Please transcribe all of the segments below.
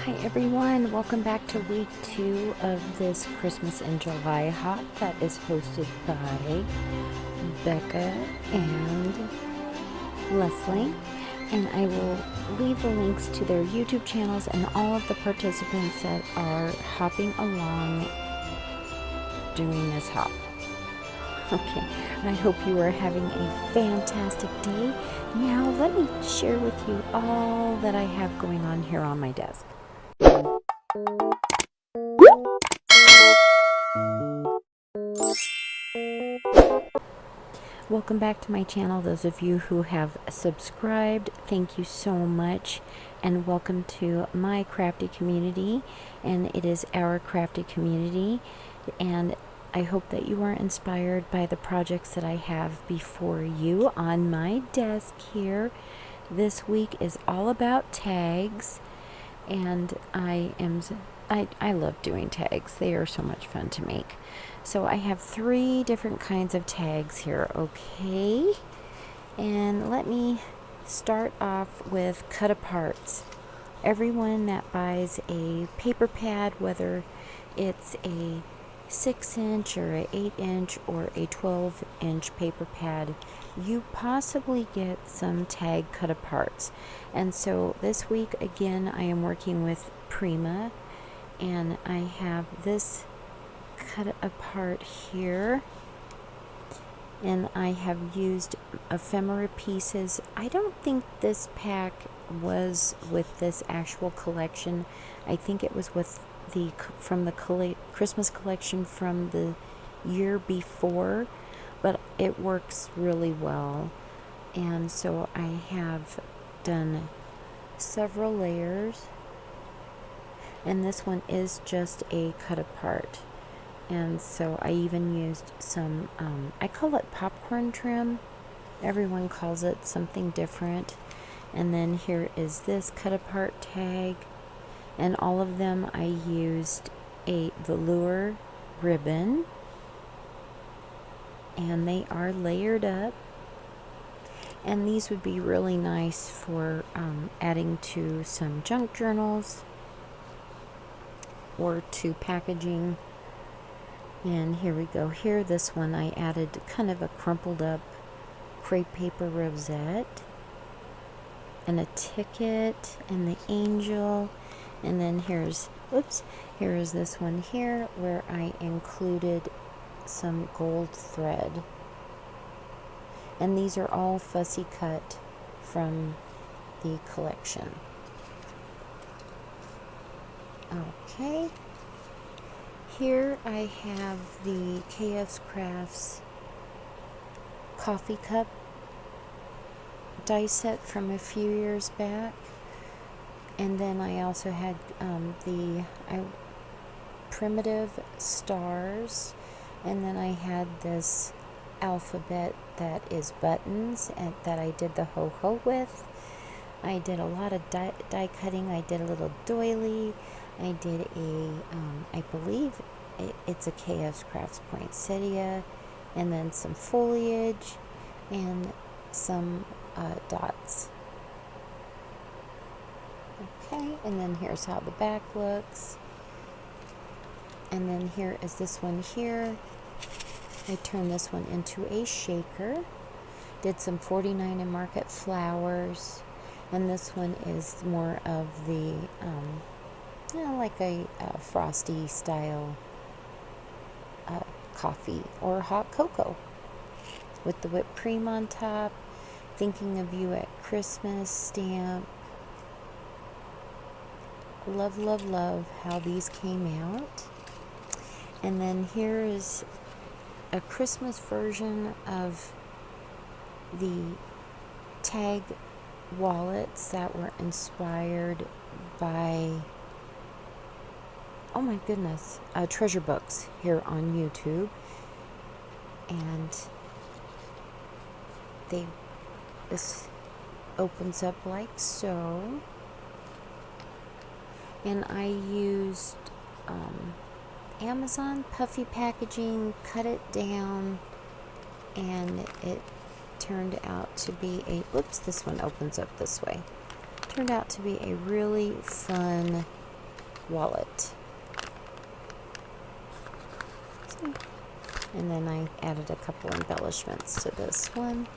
Hi everyone, welcome back to week 2 of this Christmas in July hop that is hosted by Becca and Leslie. And I will leave the links to their YouTube channels and all of the participants that are hopping along doing this hop. Okay, I hope you are having a fantastic day. Now let me share with you all that I have going on here on my desk. Welcome back to my channel. Those of you who have subscribed, thank you so much, and welcome to my crafty community. And it is our crafty community, and I hope that you are inspired by the projects that I have before you on my desk here. This week is all about tags, and I love doing tags. They are so much fun to make. So I have 3 different kinds of tags here, okay? And let me start off with cut aparts. Everyone that buys a paper pad, whether it's a 6-inch or an 8-inch or a 12-inch paper pad, you possibly get some tag cut aparts. And so this week again I am working with Prima, and I have this cut apart here, and I have used ephemera pieces. I don't think this pack was with this actual collection. I think it was with from the Christmas collection from the year before, but it works really well. And so I have done several layers, and this one is just a cut apart. And so I even used some I call it popcorn trim. Everyone calls it something different. And then here is this cut apart tag, and all of them I used a velour ribbon, and they are layered up. And these would be really nice for adding to some junk journals or to packaging. And here we go. Here, this one I added kind of a crumpled up crepe paper rosette and a ticket and the angel. And then here is this one here where I included some gold thread. And these are all fussy cut from the collection. Okay. Here I have the KF's Crafts coffee cup die set from a few years back. And then I also had the primitive stars, and then I had this alphabet that is buttons and that I did the ho-ho with. I did a lot of die cutting. I did a little doily. I did I believe it's a KF's Crafts poinsettia, and then some foliage and some dots. Okay, and then here's how the back looks. And then here is this one here. I turned this one into a shaker. Did some 49 and Market flowers. And this one is more of the, like a frosty style coffee or hot cocoa with the whipped cream on top. Thinking of you at Christmas stamp. Love, love, love how these came out. And then here is a Christmas version of the tag wallets that were inspired by, oh my goodness, treasure books here on YouTube. And this opens up like so. And I used Amazon puffy packaging, cut it down, and it turned out to be this one opens up this way. Turned out to be a really fun wallet. And then I added a couple embellishments to this one.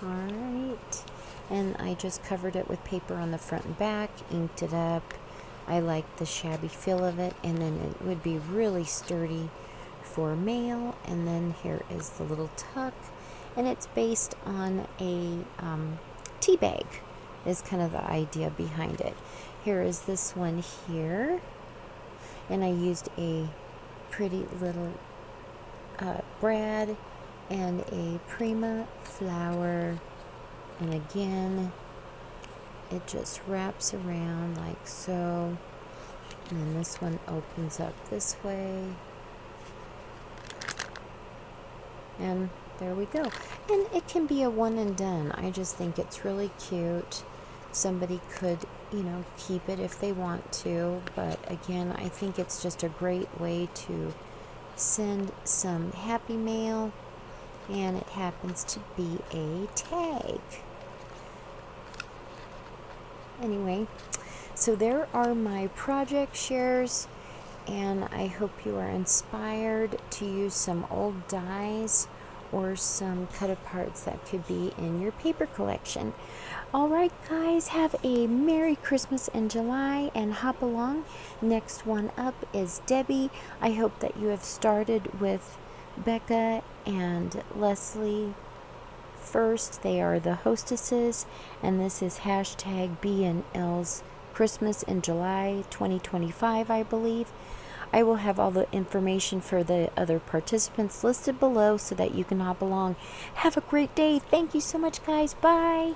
Alright, and I just covered it with paper on the front and back, inked it up. I like the shabby feel of it, and then it would be really sturdy for mail. And then here is the little tuck, and it's based on a tea bag is kind of the idea behind it. Here is this one here, and I used a pretty little brad and a Prima flower, and again it just wraps around like so, and then this one opens up this way, and there we go. And it can be a one and done. I just think it's really cute. Somebody could, you know, keep it if they want to, but again, I think it's just a great way to send some happy mail, and it happens to be a tag. Anyway, so there are my project shares, and I hope you are inspired to use some old dies or some cut aparts that could be in your paper collection. Alright guys, have a Merry Christmas in July and hop along. Next one up is Debbie. I hope that you have started with Becca and Leslie first. They are the hostesses, and this is hashtag B&L's Christmas in July 2025, I believe. I will have all the information for the other participants listed below so that you can hop along. Have a great day. Thank you so much, guys. Bye.